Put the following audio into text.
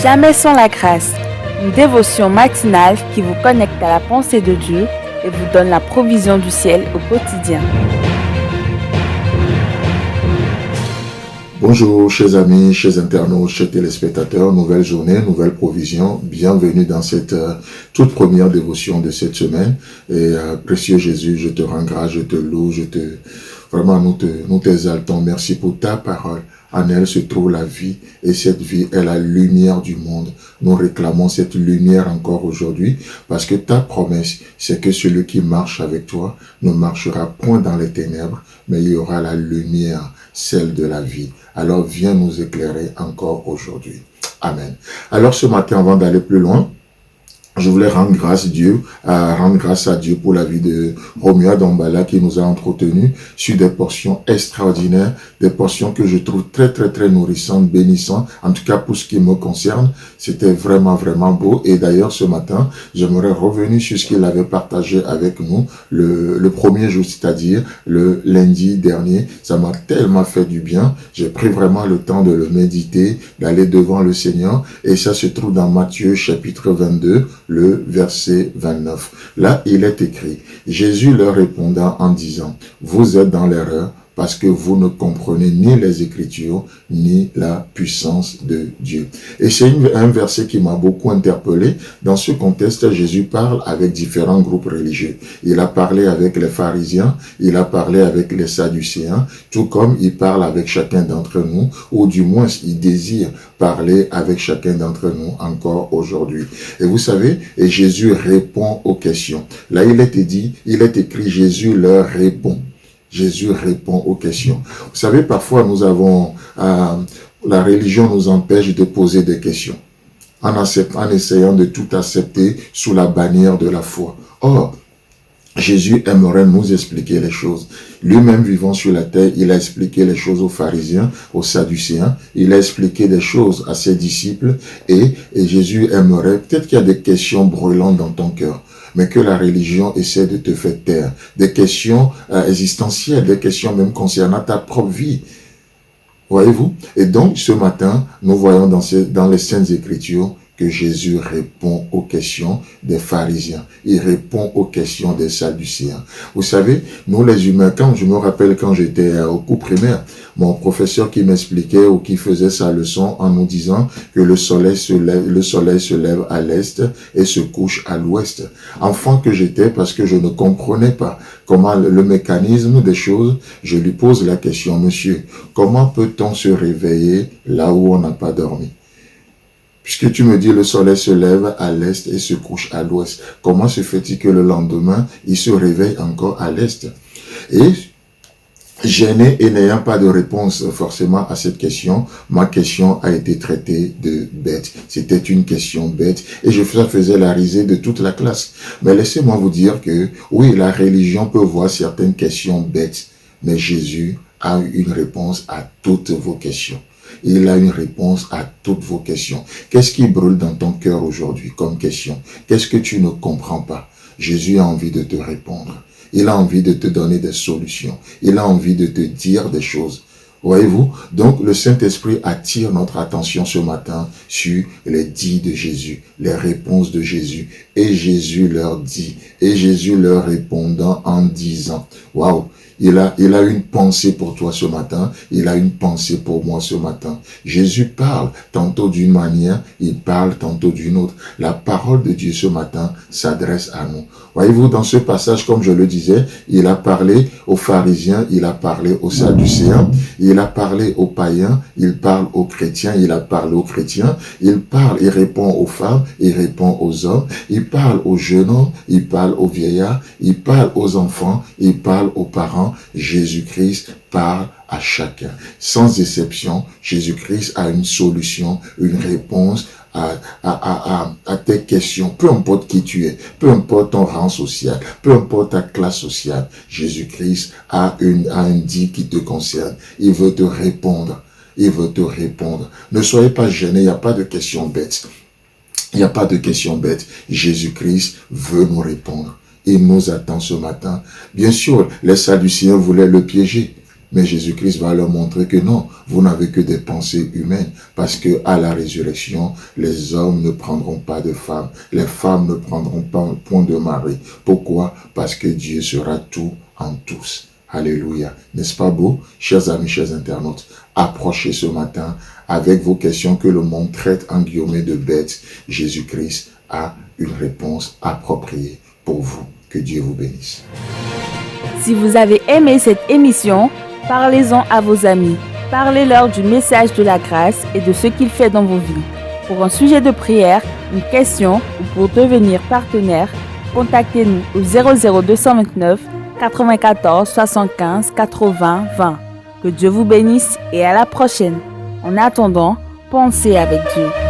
Jamais sans la grâce, une dévotion matinale qui vous connecte à la pensée de Dieu et vous donne la provision du ciel au quotidien. Bonjour chers amis, chers internautes, chers téléspectateurs, nouvelle journée, nouvelle provision, bienvenue dans cette toute première dévotion de cette semaine. Et précieux Jésus, je te rends grâce, je te loue, vraiment nous t'exaltons, merci pour ta parole. En elle se trouve la vie et cette vie est la lumière du monde. Nous réclamons cette lumière encore aujourd'hui parce que ta promesse, c'est que celui qui marche avec toi ne marchera point dans les ténèbres, mais il y aura la lumière, celle de la vie. Alors viens nous éclairer encore aujourd'hui. Amen. Alors ce matin, avant d'aller plus loin, je voulais rendre grâce à Dieu pour la vie de Romuald Dombala qui nous a entretenus sur des portions extraordinaires, des portions que je trouve très nourrissantes, bénissantes. En tout cas, pour ce qui me concerne, c'était vraiment beau. Et d'ailleurs, ce matin, j'aimerais revenir sur ce qu'il avait partagé avec nous le premier jour, c'est-à-dire le lundi dernier. Ça m'a tellement fait du bien. J'ai pris vraiment le temps de le méditer, d'aller devant le Seigneur. Et ça se trouve dans Matthieu chapitre 22, le verset 29. Là, il est écrit, Jésus leur répondant en disant, vous êtes dans l'erreur parce que vous ne comprenez ni les Écritures, ni la puissance de Dieu. Et c'est un verset qui m'a beaucoup interpellé. Dans ce contexte, Jésus parle avec différents groupes religieux. Il a parlé avec les pharisiens, il a parlé avec les sadducéens, tout comme il parle avec chacun d'entre nous, ou du moins il désire parler avec chacun d'entre nous encore aujourd'hui. Et vous savez, et Jésus répond aux questions. Là, il est écrit, Jésus leur répond. Jésus répond aux questions. Vous savez, parfois nous avons, la religion nous empêche de poser des questions en essayant de tout accepter sous la bannière de la foi. Or, Jésus aimerait nous expliquer les choses. Lui-même vivant sur la terre, il a expliqué les choses aux pharisiens, aux sadducéens. Il a expliqué des choses à ses disciples et Jésus aimerait, peut-être qu'il y a des questions brûlantes dans ton cœur, mais que la religion essaie de te faire taire. Des questions existentielles, des questions même concernant ta propre vie. Voyez-vous? Et donc, ce matin, nous voyons dans les Saintes Écritures que Jésus répond aux questions des pharisiens. Il répond aux questions des sadducéens. Vous savez, nous les humains, je me rappelle quand j'étais au cours primaire, mon professeur qui m'expliquait ou qui faisait sa leçon en nous disant que le soleil se lève à l'est et se couche à l'ouest. Enfant que j'étais, parce que je ne comprenais pas comment le mécanisme des choses, je lui pose la question, monsieur, comment peut-on se réveiller là où on n'a pas dormi? Puisque tu me dis le soleil se lève à l'est et se couche à l'ouest, comment se fait-il que le lendemain, il se réveille encore à l'est? Et gêné et n'ayant pas de réponse forcément à cette question, ma question a été traitée de bête. C'était une question bête et ça faisait la risée de toute la classe. Mais laissez-moi vous dire que oui, la religion peut voir certaines questions bêtes, mais Jésus a une réponse à toutes vos questions. Il a une réponse à toutes vos questions. Qu'est-ce qui brûle dans ton cœur aujourd'hui comme question? Qu'est-ce que tu ne comprends pas? Jésus a envie de te répondre. Il a envie de te donner des solutions. Il a envie de te dire des choses. Voyez-vous? Donc, le Saint-Esprit attire notre attention ce matin sur les dits de Jésus, les réponses de Jésus. Et Jésus leur dit, et Jésus leur répondant en disant, waouh! Il a une pensée pour toi ce matin. Il a une pensée pour moi ce matin. Jésus parle tantôt d'une manière, il parle tantôt d'une autre. La parole de Dieu ce matin s'adresse à nous. Voyez-vous, dans ce passage, comme je le disais, il a parlé aux pharisiens, il a parlé aux sadducéens, il a parlé aux païens, il parle aux chrétiens, il a parlé aux chrétiens, il répond aux femmes, il répond aux hommes, il parle aux jeunes hommes, il parle aux vieillards, il parle aux enfants, il parle aux parents. Jésus-Christ parle à chacun. Sans exception, Jésus-Christ a une solution, une réponse à tes questions. Peu importe qui tu es, peu importe ton rang social, peu importe ta classe sociale, Jésus-Christ a un dit qui te concerne. Il veut te répondre. Il veut te répondre. Ne soyez pas gênés, il n'y a pas de questions bêtes. Il n'y a pas de questions bêtes. Jésus-Christ veut nous répondre. Il nous attend ce matin. Bien sûr, les sadducéens voulaient le piéger. Mais Jésus-Christ va leur montrer que non, vous n'avez que des pensées humaines, parce que à la résurrection, les hommes ne prendront pas de femmes, les femmes ne prendront pas point de mari. Pourquoi? Parce que Dieu sera tout en tous. Alléluia. N'est-ce pas beau? Chers amis, chers internautes, approchez ce matin avec vos questions que le monde traite en guillemets de bêtes. Jésus-Christ a une réponse appropriée pour vous. Que Dieu vous bénisse. Si vous avez aimé cette émission, parlez-en à vos amis. Parlez-leur du message de la grâce et de ce qu'il fait dans vos vies. Pour un sujet de prière, une question ou pour devenir partenaire, contactez-nous au 00229 94 75 80 20. Que Dieu vous bénisse et à la prochaine. En attendant, pensez avec Dieu.